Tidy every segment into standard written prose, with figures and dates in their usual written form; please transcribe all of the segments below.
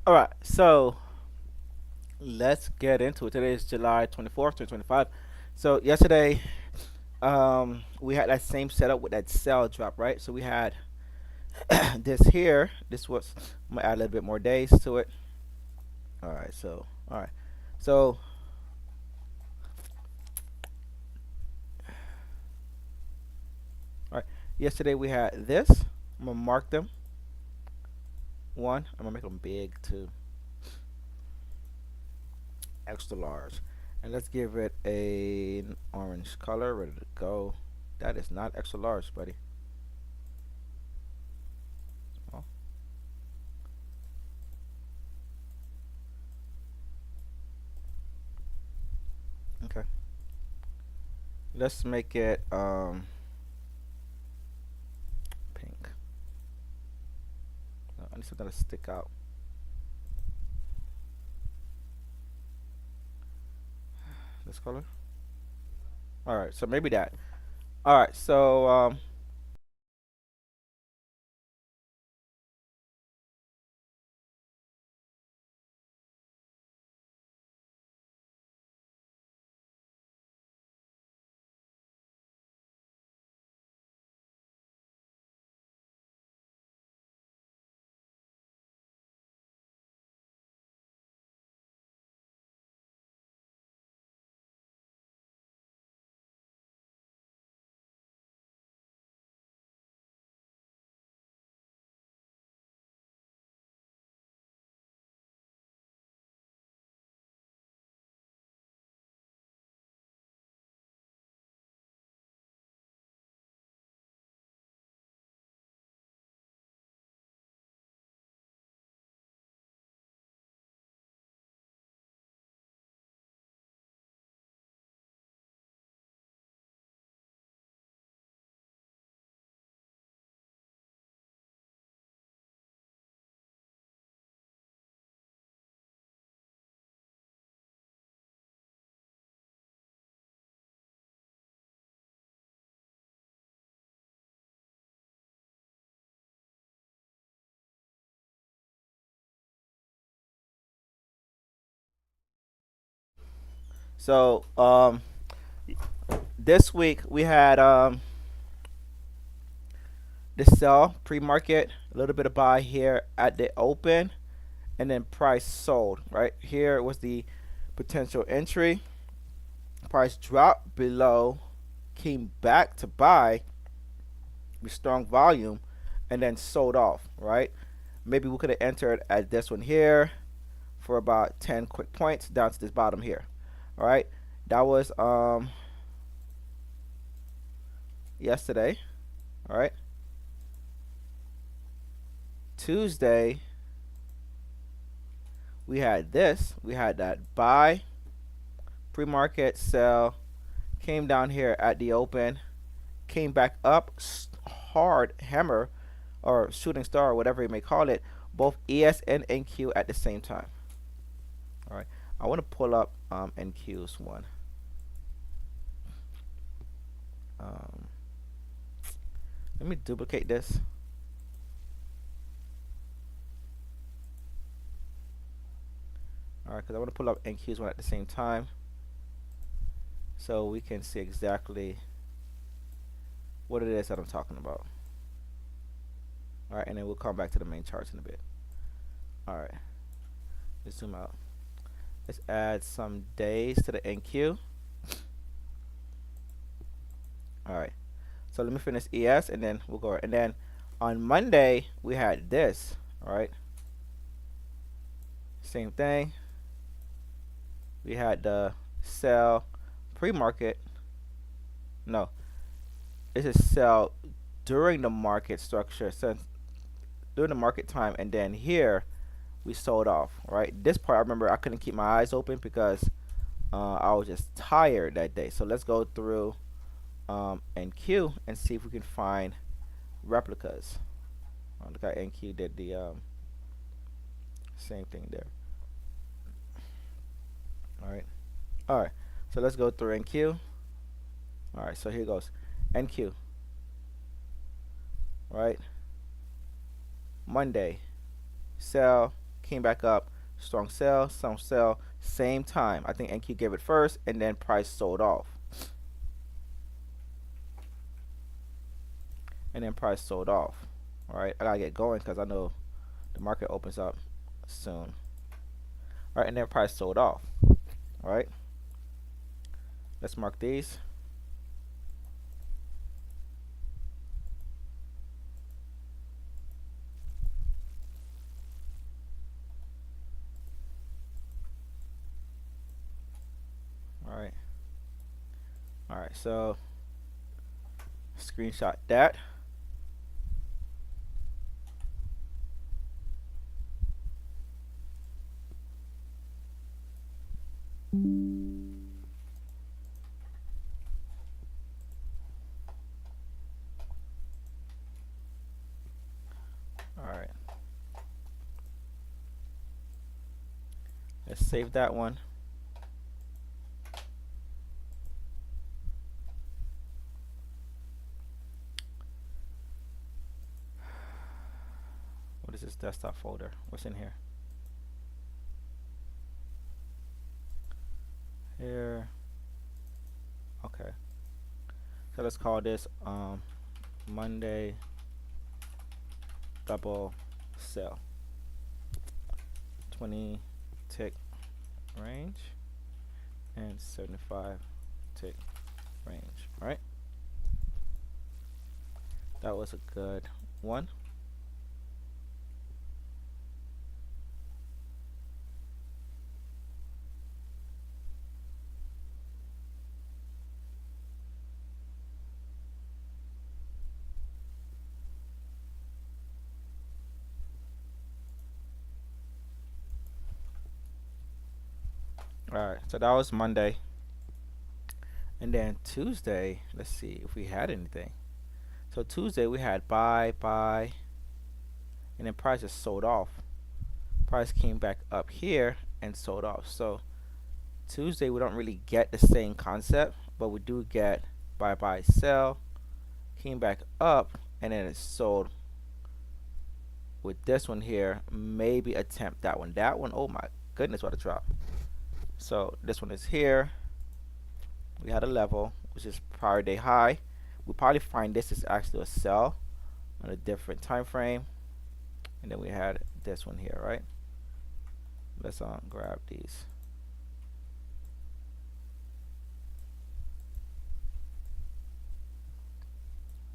All right, so let's get into it. Today is July 24th, 2025. So yesterday, we had that same setup with that sell drop, right? So we had this here. This was I'm gonna add a little bit more days to it. All right, so all right. Yesterday we had this. I'm gonna mark them one. I'm gonna make them big too, extra large, and let's give it an orange color. Ready to go. That is not extra large, buddy. Oh, okay. Let's make it pink. No, I need something to stick out. This color. All right, so maybe that. All right, so so this week we had the sell pre-market, a little bit of buy here at the open, and then price sold. Right here was the potential entry. Price dropped below, came back to buy with strong volume, and then sold off. Right, maybe we could have entered at this one here for about 10 quick points down to this bottom here. All right, that was yesterday. All right, Tuesday we had this. We had that buy, pre-market, sell, came down here at the open, came back up, hard hammer or shooting star or whatever you may call it, both ES and NQ at the same time. All right, I want to pull up NQ's one. Um, Let me duplicate this. All right, because I want to pull up NQ's one at the same time so we can see exactly what it is that I'm talking about. All right, and then we'll come back to the main charts in a bit. All right, let's zoom out. Let's add some days to the NQ. All right, so let me finish ES and then we'll go. And then on Monday we had this. All right, same thing. We had the sell pre-market. No, this is sell during the market structure, so during the market time, and then here we sold off. Right, this part I remember I couldn't keep my eyes open because I was just tired that day. So let's go through NQ and see if we can find replicas. Look how NQ did the same thing there. All right, all right. So let's go through NQ. All right, so here goes NQ. Right, Monday sell, came back up, strong sell, strong sell, same time. I think NQ gave it first, and then price sold off. And then price sold off. All right, I gotta get going because I know the market opens up soon. All right, and then price sold off. All right, let's mark these. All right. All right, so screenshot that. All right. Let's save that one. What is this desktop folder? What's in here? Here. Okay. So let's call this Monday double sell. 20 tick range and 75 tick range. All right. That was a good one. Alright, so that was Monday. And then Tuesday, let's see if we had anything. So Tuesday we had buy, and then price just sold off. Price came back up here and sold off. So Tuesday we don't really get the same concept, but we do get buy, sell. Came back up and then it sold with this one here. Maybe attempt that one. That one, oh my goodness, what a drop. So this one is here. We had a level, which is prior day high. We'll probably find this is actually a sell on a different time frame. And then we had this one here, right? Let's grab these.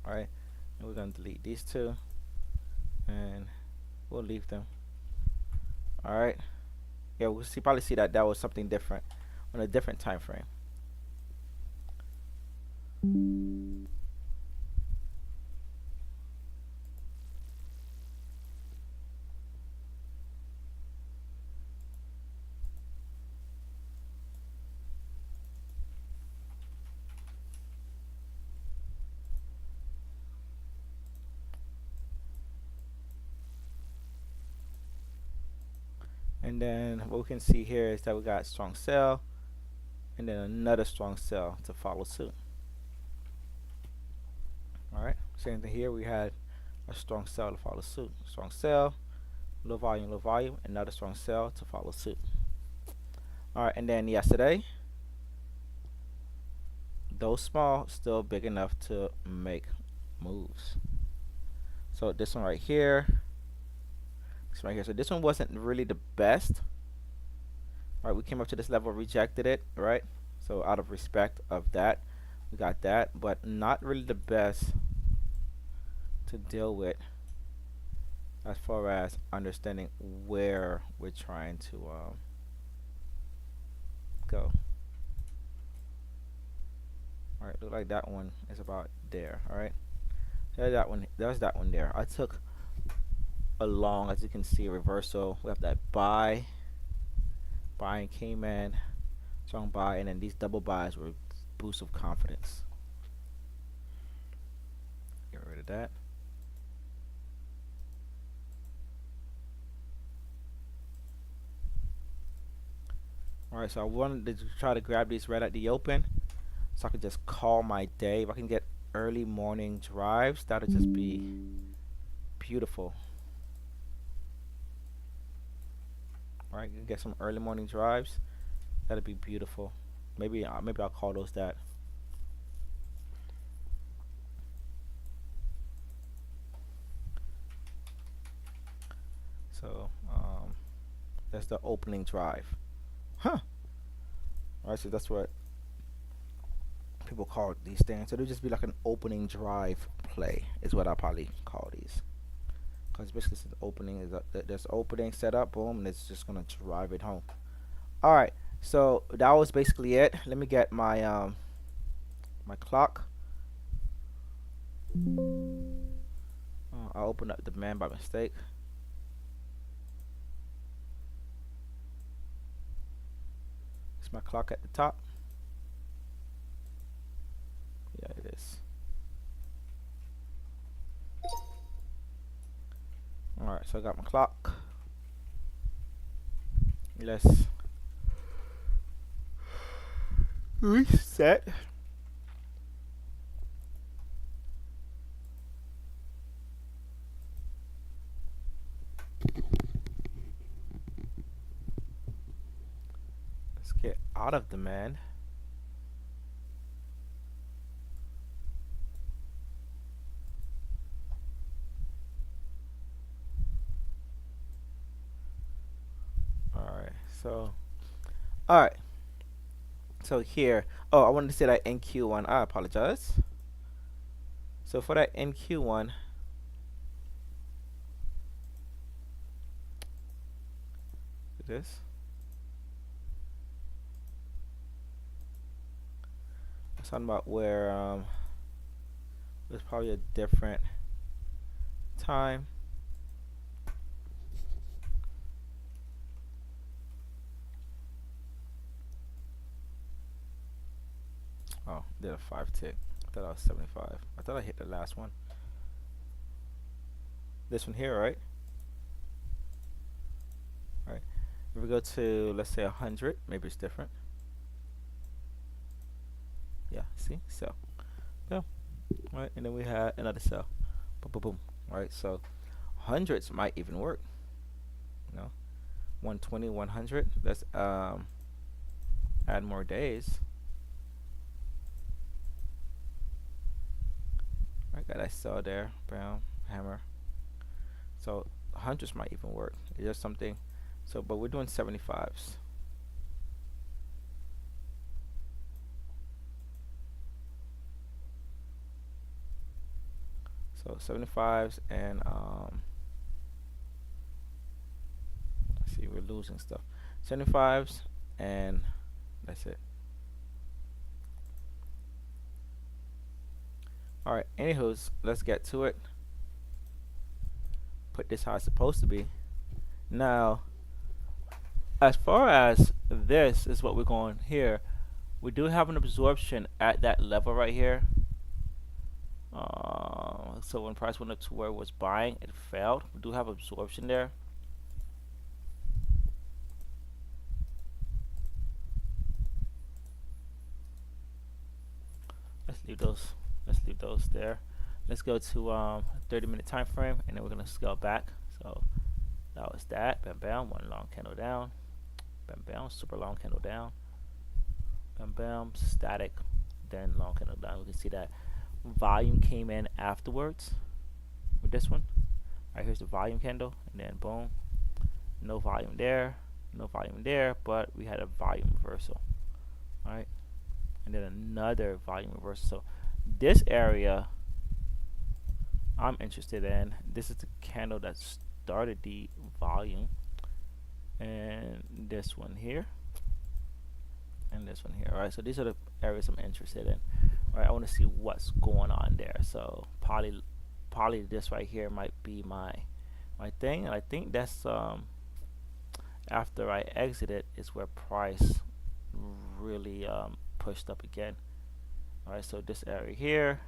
All right, and we're gonna delete these two, and we'll leave them. All right. Yeah, we'll probably see that that was something different on a different time frame. And then what we can see here is that we got strong sell and then another strong sell to follow suit. All right, same thing here. We had a strong sell to follow suit. Strong sell, low volume, another strong sell to follow suit. All right, and then yesterday, though small, still big enough to make moves. So this one right here, this one right here. So this one wasn't really the best. All right, we came up to this level, rejected it, right? So out of respect of that, we got that, but not really the best to deal with as far as understanding where we're trying to go. All right, look like that one is about there. All right, there's that one. There's that one there. I took a long, as you can see, reversal. We have that buy and came in, strong buy, and then these double buys were boosts of confidence. Get rid of that. Alright, so I wanted to try to grab these right at the open so I could just call my day. If I can get early morning drives, that would just be beautiful. Right, get some early morning drives. That'd be beautiful. Maybe I'll call those that. So that's the opening drive. Huh. All right, so that's what people call these things. So it'll just be like an opening drive play is what I'll probably call these. Because basically the opening is there's opening set up, boom, and it's just gonna drive it home. All right, so that was basically it. Let me get my clock. I opened up the man by mistake. It's my clock at the top. Yeah, it is. All right, so I got my clock. Let's reset. Let's get out of the man. All right, so all right, so here. Oh, I wanted to say that NQ1. I apologize. So for that NQ1, this. It's talking about where there's probably a different time. Oh, did a 5 tick. I thought I was 75. I thought I hit the last one. This one here, right? All right. If we go to, let's say 100, maybe it's different. Yeah, see? Cell. Yeah. All right, and then we had another cell. Boom, boom, boom. All right, so hundreds might even work. You know, 120, 100. Let's add more days. I got that cell there, brown hammer. So hundreds might even work. It's just something. So, but we're doing 75s. So 75s and let's see, we're losing stuff. 75s and that's it. All right. Anywho's, let's get to it. Put this how it's supposed to be. Now, as far as this is what we're going here, we do have an absorption at that level right here. So when price went up to where it was buying, it failed. We do have absorption there. Let's leave those there. Let's go to 30-minute time frame, and then we're gonna scale back. So that was that. Bam bam, one long candle down. Bam bam, super long candle down. Bam bam, static, then long candle down. We can see that volume came in afterwards with this one. Alright, here's the volume candle, and then boom, no volume there, no volume there, but we had a volume reversal. Alright, and then another volume reversal. So this area I'm interested in. This is the candle that started the volume, and this one here, and this one here. All right, so these are the areas I'm interested in. All right, I want to see what's going on there. So probably this right here might be my thing, and I think that's after I exited is where price really pushed up again. All right, so this area here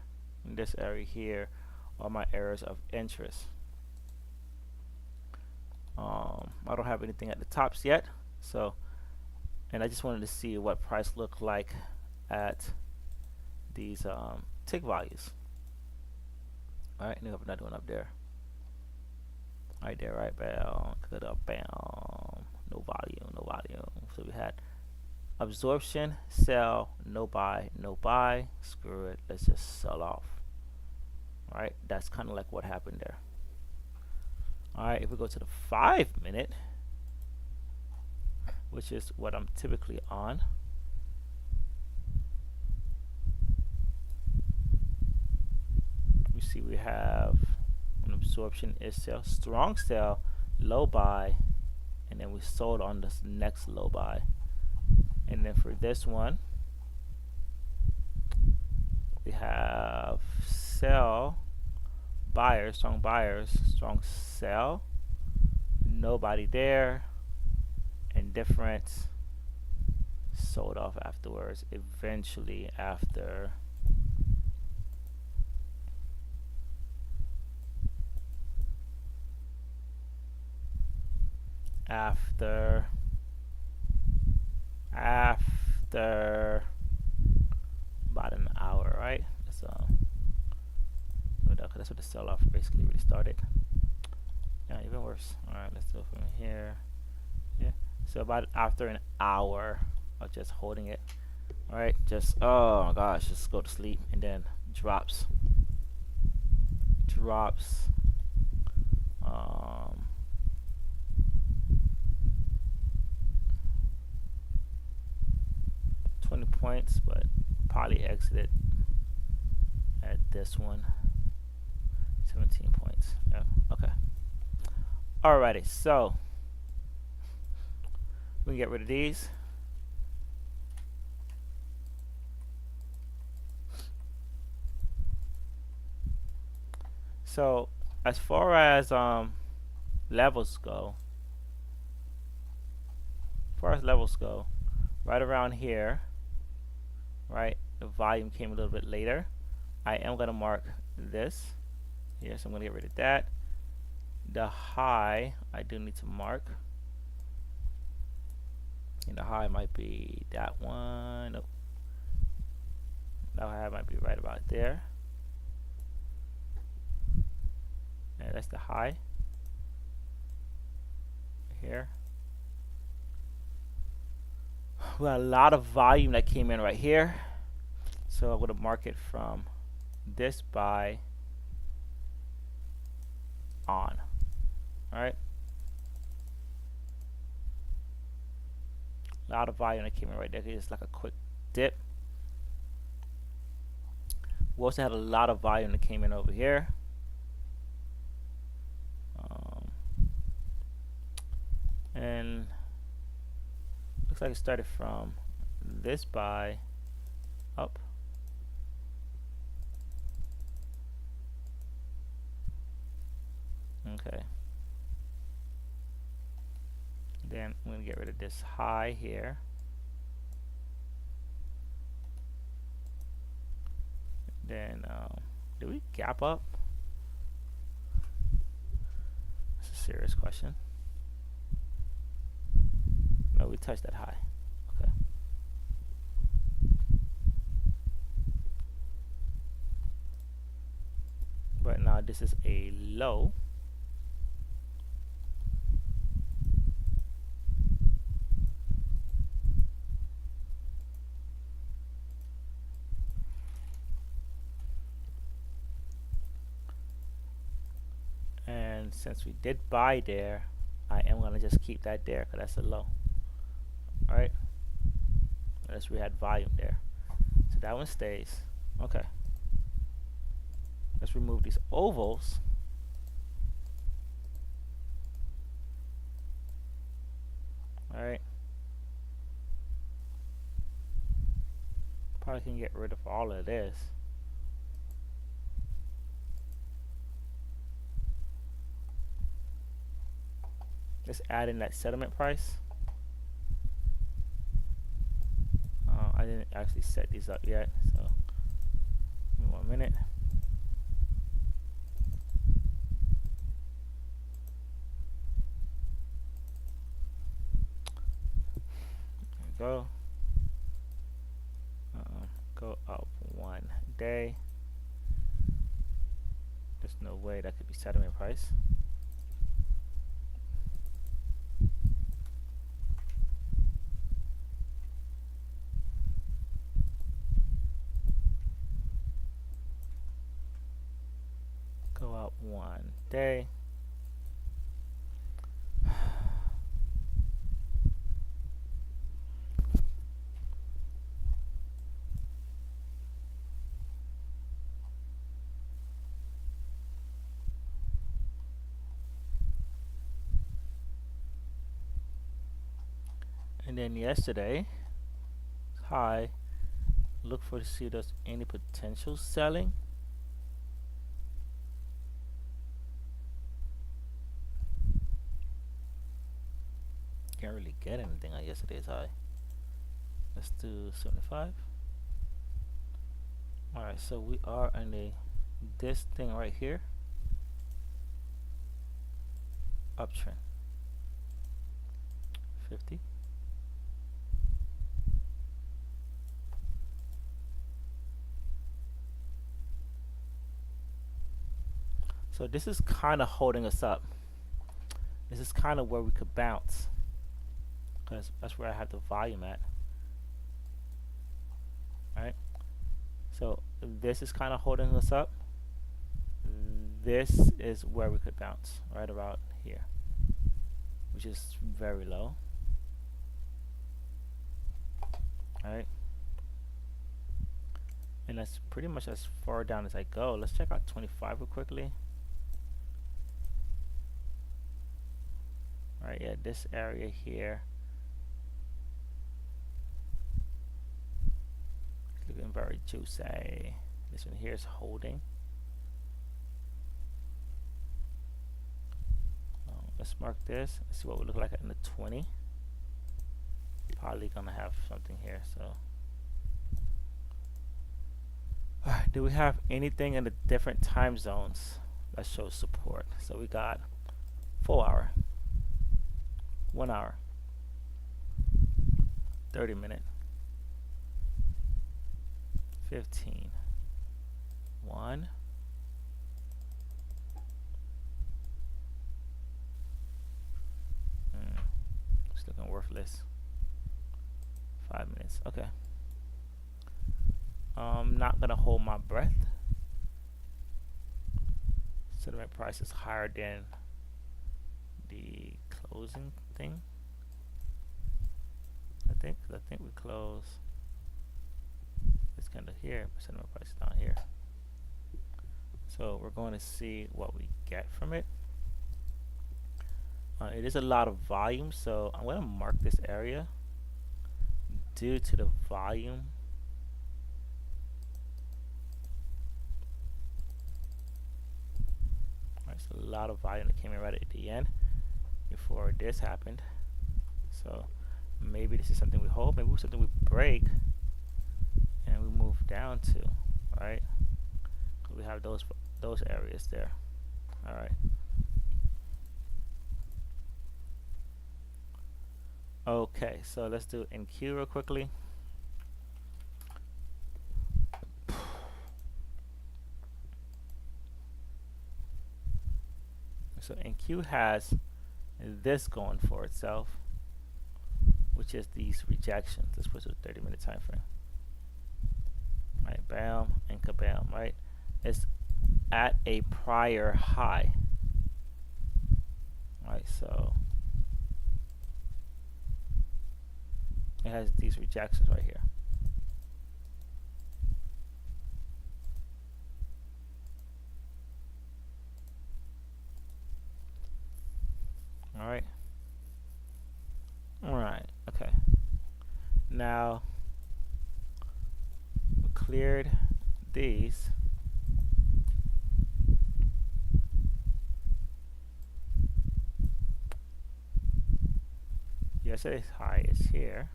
and this area here are my areas of interest. I don't have anything at the tops yet, so, and I just wanted to see what price looked like at these tick values. All right, and we have another one up there. Right there, right, bam, good up, bam, no had absorption, sell, no buy, no buy. Screw it, let's just sell off. All right, that's kind of like what happened there. All right, if we go to the 5-minute, which is what I'm typically on, we see we have an absorption is sell, strong sell, low buy, and then we sold on this next low buy. And then for this one, we have sell, buyers, strong sell, nobody there, and difference, sold off afterwards. Eventually after about an hour, right? So that's what the sell-off basically really started. Yeah, even worse. All right, let's go from here. Yeah, so about after an hour of just holding it, all right, just oh my gosh, just go to sleep, and then drops. 20 points, but probably exited at this one. 17 points. Yeah. Okay. Alrighty. So we can get rid of these. So as far as levels go, right around here, right, the volume came a little bit later. I am going to mark this here, so I'm going to get rid of that. The high I do need to mark, and the high might be that one. Nope. That high might be right about there. And that's the high here. We got a lot of volume that came in right here, so I'm going to mark it from this buy on. All right, a lot of volume that came in right there. It's like a quick dip. We also had a lot of volume that came in over here. And looks like it started from this buy up. Okay. Then I'm going to get rid of this high here. Then, do we gap up? That's a serious question. No, we touched that high. Okay. But now this is a low. And since we did buy there, I am going to just keep that there because that's a low. Alright, unless we had volume there, so that one stays. Okay, let's remove these ovals. Alright, probably can get rid of all of this. Let's add in that settlement price. I didn't actually set these up yet, so give me 1 minute. There we go. Go up 1 day. There's no way that could be settlement price. day. And then yesterday, high. Look for to see if there's any potential selling. Can't really get anything on yesterday's high. Let's do 75. Alright, so we are in this thing right here, uptrend. 50. So this is kind of holding us up. This is kind of where we could bounce, because that's where I have the volume at. Right? So this is kind of holding us up. This is where we could bounce, right about here, which is very low. Alright, and that's pretty much as far down as I go. Let's check out 25 real quickly. Alright, yeah, this area here looking very juicy. This one here is holding. Let's mark this. Let's see what we look like in the 20. Probably gonna have something here. So, do we have anything in the different time zones that shows support? So we got 4 hour, 1 hour, 30 minute, 15, 1. It's looking worthless. 5 minutes. Okay. I'm not gonna hold my breath. Settlement price is higher than the closing thing. I think we close this kind of here, but settlement price is down here. So we're going to see what we get from it. It is a lot of volume, so I'm going to mark this area due to the volume. Alright, so a lot of volume that came in right at the end before this happened. So maybe this is something we hold, maybe it's something we break and we move down to, right? We have those areas there. All right. Okay, so let's do NQ real quickly. So NQ has this going for itself, which is these rejections. Let's put it to a 30-minute time frame. Right, bam and kabam, right? It's at a prior high. Right, so it has these rejections right here. Alright. Alright, okay. Now we cleared these. Yesterday's high is here.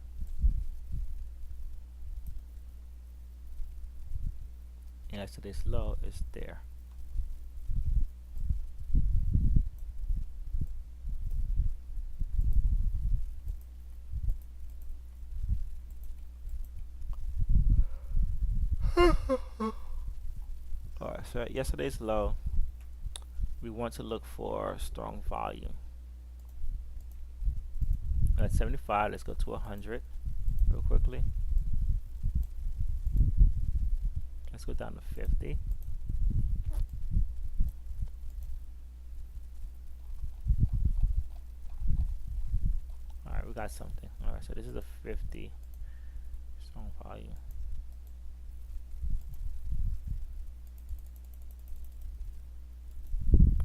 And yesterday's low is there. Alright, so at yesterday's low, we want to look for strong volume. At 75, let's go to 100 real quickly. Let's go down to 50. we got something. All right, so this is a 50 strong volume.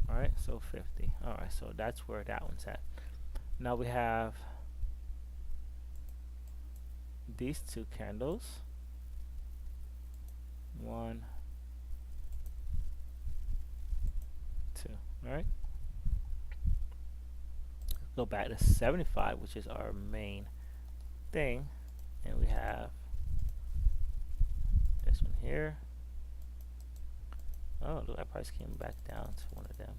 All right, so 50. All right, so that's where that one's at. Now we have these two candles. One, two. All right. Go back to 75, which is our main thing, and we have this one here. Oh, look, that price came back down to one of them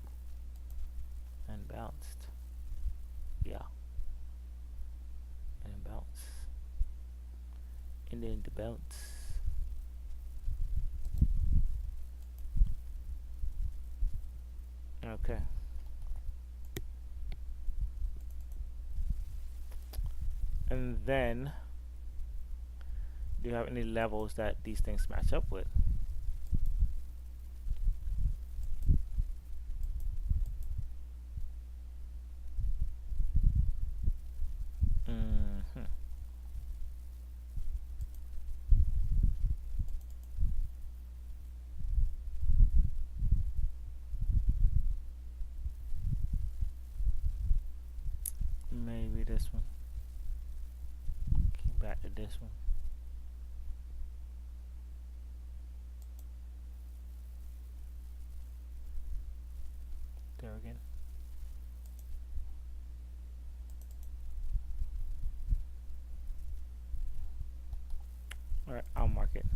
and bounced. Yeah, and bounce, and then the bounce. Okay. And then, do you have any levels that these things match up with? Mm-hmm. Maybe this one. Came back to this one. There again. All right, I'll mark it.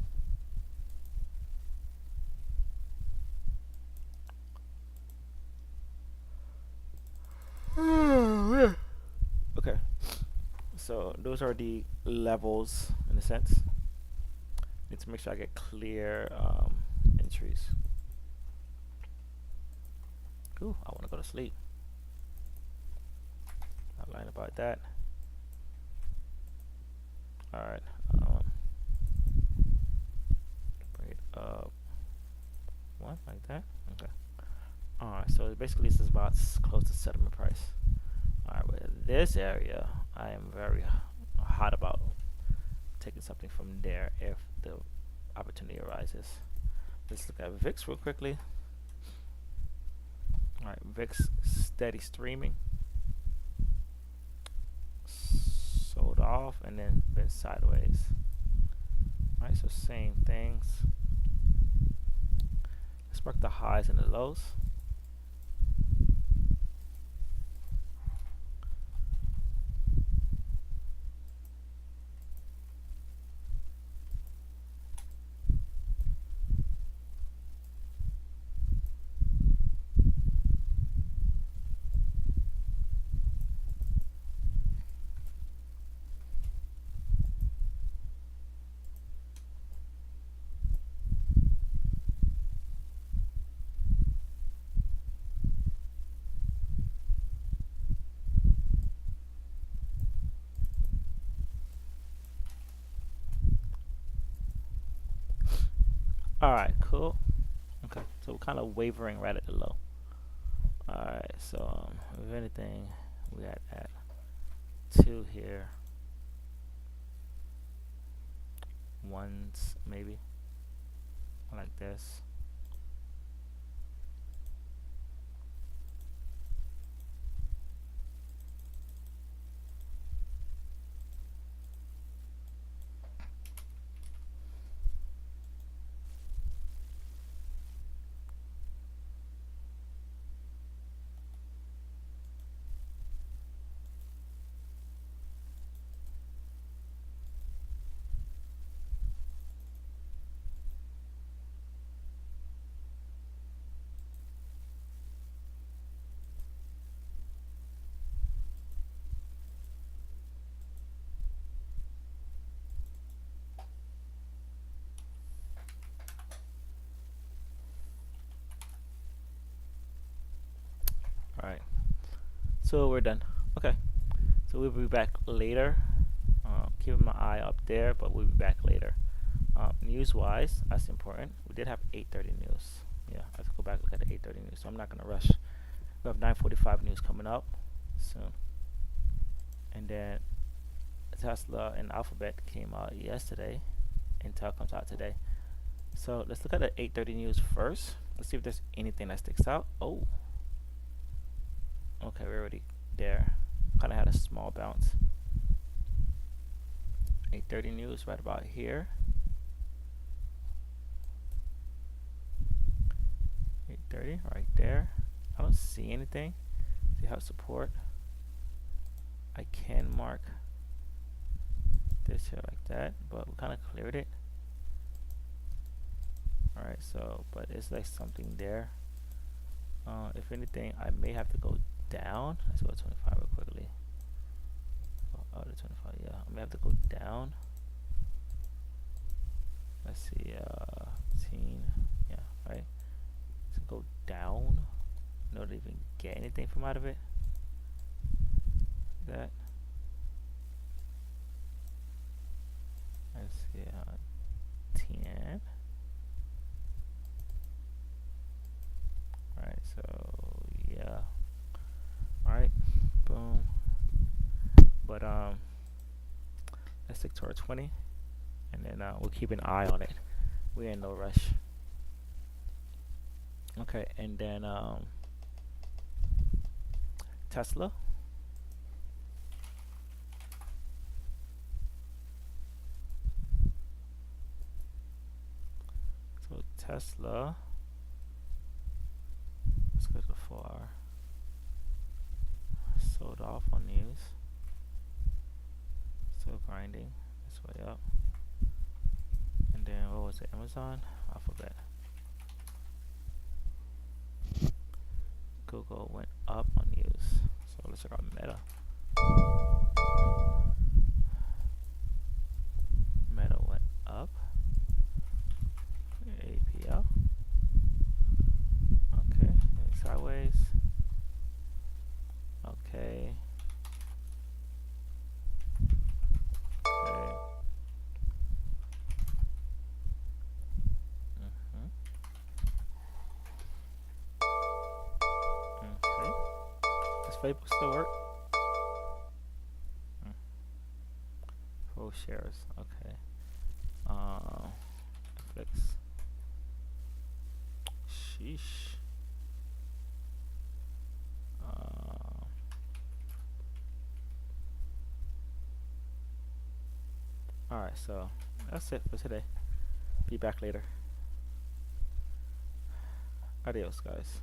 Okay, so those are the levels in a sense. Need to make sure I get clear entries. Ooh, I want to go to sleep. Not lying about that. All right, bring it up one like that. Okay. All right, so basically this is about close to settlement price. All right, but this area I am very hot about taking something from there if the opportunity arises. Let's look at VIX real quickly. All right, VIX steady streaming, sold off, and then been sideways. All right, so same things. Let's mark the highs and the lows. All right, cool. Okay, so we're kind of wavering right at the low. All right, so if anything, we at 2 here. Ones maybe like this. All right, so we're done. Okay, so we'll be back later. Keeping my eye up there, but we'll be back later. News-wise, that's important. We did have 8:30 news. Yeah, I have to go back and look at the 8:30 news, so I'm not gonna rush. We have 9:45 news coming up soon, and And then Tesla and Alphabet came out yesterday. Intel comes out today. So let's look at the 8:30 news first. Let's see if there's anything that sticks out. Oh, okay, we're already there. Kind of had a small bounce. 8:30 news right about here. 8:30 right there. I don't see anything. See how support. I can mark this here like that, but we kind of cleared it. Alright, so but it's like something there. If anything, I may have to go down. Let's go to 25 real quickly. Oh, the 25, yeah. I may have to go down. Let's see, 10, yeah, right. So go down. Not even get anything from out of it. That. Let's see, 10. Alright, so yeah. Alright, boom. But let's stick to our 20, and then we'll keep an eye on it. We're in no rush. Okay, and then Tesla. So Tesla. Let's go to 4 hour. Sold off on news. Still grinding this way up. And then what was it? Amazon, Alphabet. Google went up on news. So let's check out Meta. Meta went up. APL. Okay, sideways. Okay. Okay. Okay. Does Facebook still work? Pro shares. Okay. Netflix. Sheesh. Alright, so that's it for today. Be back later. Adios, guys.